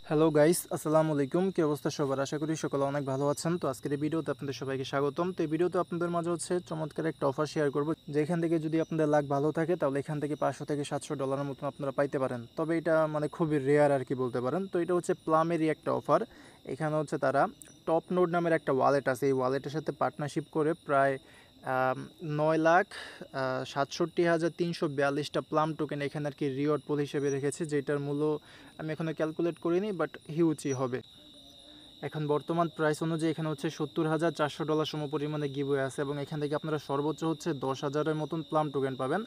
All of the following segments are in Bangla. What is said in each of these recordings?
হ্যালো গাইস, আসসালামু আলাইকুম। কি অবস্থা সবার? আশা করি সকলে অনেক ভালো আছেন। তো আজকের এই ভিডিওতে আপনাদের সবাইকে স্বাগতম। তো এই ভিডিওতে আপনাদের মাঝে চমৎকার একটা অফার শেয়ার করব, যেখান থেকে যদি আপনাদের লাক ভালো থাকে তাহলে এখান থেকে 500 থেকে 700 ডলারের মতন আপনারা পাইতে পারেন। তবে এটা মানে খুবই রেয়ার আর কি বলতে পারেন। তো এটা হচ্ছে প্লামেরই একটা অফার। এখানে তারা টপ নোড নামের একটা ওয়ালেট আছে, এই ওয়ালেটের সাথে পার্টনারশিপ করে প্রায় 9,67,342টা প্লাম টোকেন এখানে আর কি রিওয়ার্ড পুল হিসেবে রেখেছে, যেটার মূল্য আমি এখনো ক্যালকুলেট করিনি, বাট হিউজই হবে। এখন বর্তমান প্রাইস অনুযায়ী এখানে $70,400 সমপরিমাণে গিভওয়ে আছে, এবং এখান থেকে আপনারা সর্বোচ্চ 10,000-এর মতন প্লাম টোকেন পাবেন,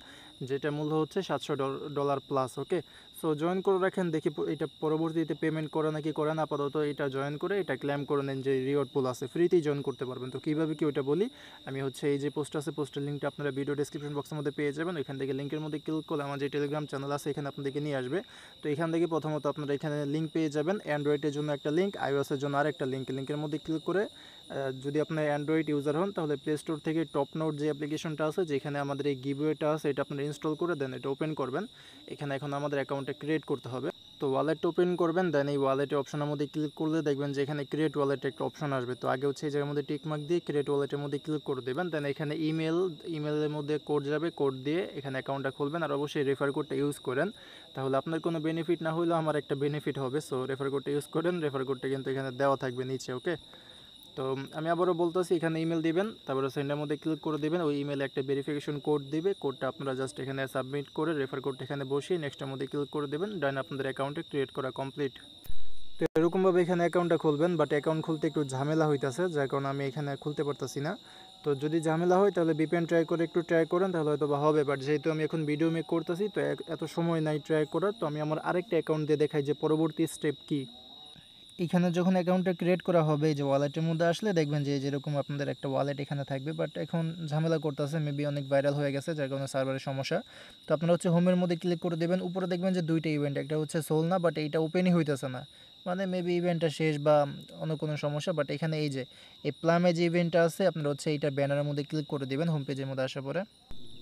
যেটা মূল্য $700 প্লাস। ওকে, সো জয়েন করে রাখেন, দেখি এটা পরবর্তীতে পেমেন্ট করে নাকি করেন। আপাতত এটা জয়েন করে এটা ক্লেম করে নেন, যে রিওয়ার্ড পুল আছে, ফ্রিতেই জয়েন করতে পারবেন। তো কীভাবে কি ওইটা বলি আমি। এই যে পোস্ট আছে, পোস্টের লিঙ্কটা আপনারা ভিডিও ডেসক্রিপশন বক্সের মধ্যে পেয়ে যাবেন। ওইখান থেকে লিঙ্কের মধ্যে ক্লিক করলে আমার যে টেলিগ্রাম চ্যানেল আছে এখানে আপনাদেরকে নিয়ে আসবে। তো এখান থেকে প্রথমত আপনারা এখানে লিঙ্ক পেয়ে যাবেন, অ্যান্ড্রয়েডের জন্য একটা লিঙ্ক, আইওএসের জন্য আরেকটা লিঙ্কের মধ্যে ক্লিক করে যদি আপনার অ্যান্ড্রয়েড ইউজার হন তাহলে প্লে স্টোর থেকে টপ নোট যে অ্যাপ্লিকেশনটা আছে, যেখানে আমাদের এই গিভওয়েটা আছে, এটা আপনারা ইনস্টল করে দেন, এটা ওপেন করবেন। এখানে এখন আমাদের অ্যাকাউন্টটা ক্রিয়েট করতে হবে। তো ওয়ালেটটা ওপেন করবেন, দেন এই ওয়ালেটের অপশনের মধ্যে ক্লিক করলে দেখবেন যে এখানে ক্রিয়েট ওয়ালেট একটা অপশন আসবে। তো আগে এই জায়গার মধ্যে টিকমার্ক দিয়ে ক্রিয়েট ওয়ালেটের মধ্যে ক্লিক করে দেবেন। দেন এখানে ইমেলের মধ্যে কোড যাবে, কোড দিয়ে এখানে অ্যাকাউন্টটা খুলবেন। আর অবশ্যই রেফার কোডটা ইউজ করেন, তাহলে আপনার কোনো বেনিফিট না হলেও আমার একটা বেনিফিট হবে। সো রেফার কোডটা ইউজ করেন, রেফার কোডটা কিন্তু এখানে দেওয়া থাকবে নিচে। ওকে, তো আমি আবারও বলতেছি, এখানে ইমেল দিবেন, তারপরে সেন্ডের মধ্যে ক্লিক করে দেবেন। ওই ইমেলে একটা ভেরিফিকেশন কোড দিবে, কোডটা আপনারা জাস্ট এখানে সাবমিট করে রেফার কোডটা এখানে বসিয়ে নেক্সটের মধ্যে ক্লিক করে দেবেন। দেন আপনাদের অ্যাকাউন্টে ক্রিয়েট করা কমপ্লিট। তো এরকমভাবে এখানে অ্যাকাউন্টটা খুলবেন, বাট অ্যাকাউন্ট খুলতে একটু ঝামেলা হইতেছে, যার কারণে আমি এখানে খুলতে পারতেছি না। তো যদি ঝামেলা হয় তাহলে VPN ট্রাই করেন, তাহলে হয়তো বা হবে। বাট যেহেতু আমি এখন ভিডিও মেক করতেছি, তো এত সময় নাই ট্রাই করার, তো আমি আমার আরেকটা অ্যাকাউন্ট দিয়ে দেখাই যে পরবর্তী স্টেপ কী। এখানে যখন অ্যাকাউন্টটা ক্রিয়েট করা হবে, যে ওয়ালেটের মধ্যে আসলে দেখবেন যে যেরকম আপনাদের একটা ওয়ালেট এখানে থাকবে, বাট এখন ঝামেলা করতেছে, মেবি অনেক ভাইরাল হয়ে গেছে, যার কারণে সার্ভারের সমস্যা। তো আপনারা হোমের মধ্যে ক্লিক করে দেবেন। উপরে দেখবেন যে দুইটা ইভেন্ট, একটা সোল না, বাট এইটা ওপেনই হইতেছে না, মানে মেবি ইভেন্টটা শেষ বা অন্য কোনো সমস্যা। বাট এখানে এই যে এই প্লামে যে ইভেন্টটা আছে, আপনারা এইটা ব্যানারের মধ্যে ক্লিক করে দেবেন হোম পেজের মধ্যে আসার পরে।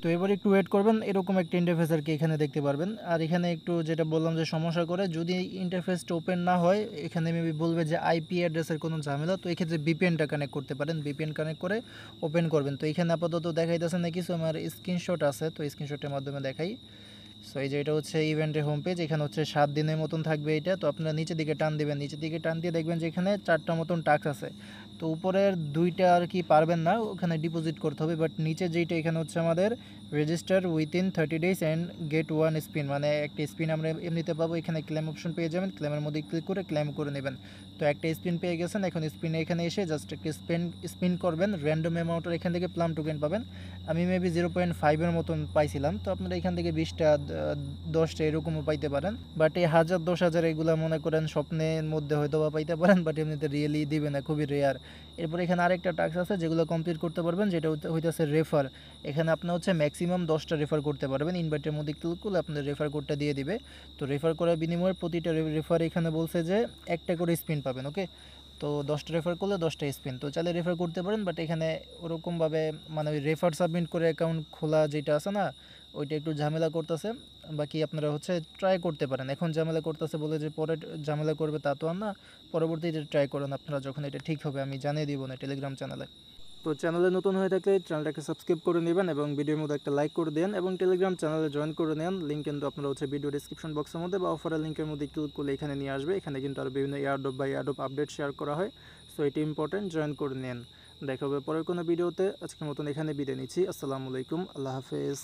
তো এবার একটু ওয়েট করবেন, এরকম একটা ইন্টারফেস আর কি এখানে দেখতে পারবেন। আর এখানে একটু যেটা বললাম যে সমস্যা করে, যদি ইন্টারফেসটা ওপেন না হয়, এখানে মেবি বলবে যে আইপি অ্যাড্রেসের কোনো ঝামেলা। তো এক্ষেত্রে VPNটা কানেক্ট করতে পারেন, VPN কানেক্ট করে ওপেন করবেন। তো এখানে আপাতত দেখাইতেছে না কিছু, আমার স্ক্রিনশট আছে, তো স্ক্রিনশটের মাধ্যমে দেখাই। সো এই যে এটা ইভেন্টের হোম পেজ, এখানে 7 দিনের মতন থাকবে এটা। তো আপনারা নিচের দিকে টান দিবেন, নিচের দিকে টান দিয়ে দেখবেন যে এখানে 4টা মতন টাস্ক আছে। তো উপরের 2টা আর কি পারবেন না, ওখানে ডিপোজিট করতে হবে। বাট নিচে যেইটা এখানে আমাদের register within 30 days and get 1 spin, মানে একটা স্পিন আমরা এমনিতে পাবো। এখানে ক্লেম অপশন পেয়ে যাবেন, ক্লেমের মধ্যে ক্লিক করে ক্লেম করে নেবেন। তো একটা স্পিন পেয়ে গেছেন, এখন স্পিনে এখানে এসে জাস্ট একটা স্পিন করবেন, র্যান্ডম অ্যামাউন্টের এখান থেকে প্লাম টোকেন পাবেন। আমি মেবি 0.5-এর মতন পাইছিলাম। তো আপনারা এখান থেকে 20টা 10টা এরকমও পাইতে পারেন। বাট এই 1000 10,000 এগুলো মনে করেন স্বপ্নের মধ্যে হয়তো বা পাইতে পারেন, বাট এমনিতে রিয়েলি দিবে না, খুবই রেয়ার। এরপর এখানে আরেকটা টাস্ক আছে যেগুলো কমপ্লিট করতে পারবেন, যেটা হইতেছে রেফার। এখানে আপনি ম্যাক্সিমাম 10টা রেফার করতে পারবেন। ইনভাইটের মধ্যে ক্লিক করলে আপনাদের রেফার কোডটা দিয়ে দিবে। তো রেফার করার বিনিময়ে প্রতিটা রেফার এখানে বলছে যে একটা করে স্পিন পাবেন। ওকে, তো 10টা রেফার করলে 10টা স্পিন, তো চাইলে রেফার করতে পারেন। বাট এখানে ওরকমভাবে মানে ওই রেফার সাবমিট করে অ্যাকাউন্ট খোলা যেটা আছে না, ওইটা একটু ঝামেলা করতেছে। বাকি আপনারা ট্রাই করতে পারেন। এখন ঝামেলা করতেছে বলে যে পরে ঝামেলা করবে তা তো আর না, পরবর্তীতে ট্রাই করেন আপনারা, যখন এটা ঠিক হবে আমি জানিয়ে দিব না টেলিগ্রাম চ্যানেলে। তো চ্যানেলে নতুন হয়ে থাকলে চ্যানেলটাকে সাবস্ক্রাইব করে নেবেন এবং ভিডিওর মধ্যে একটা লাইক করে দেন, এবং টেলিগ্রাম চ্যানেলে জয়েন করে নেন। লিঙ্ক কিন্তু আপনারা ভিডিও ডিসক্রিপশন বক্সের মধ্যে বা অফারের লিঙ্কের মধ্যে ক্লিক করলে এখানে নিয়ে আসবে। এখানে কিন্তু আর বিভিন্ন এয়ারড্রপ আপডেট শেয়ার করা হয়। সো এটি ইম্পর্টেন্ট, জয়েন করে নেন। দেখা হবে পরের কোনো ভিডিওতে। আজকের মতন এখানে বিদায় নিচ্ছি। আসসালামু আলাইকুম, আল্লাহ হাফেজ।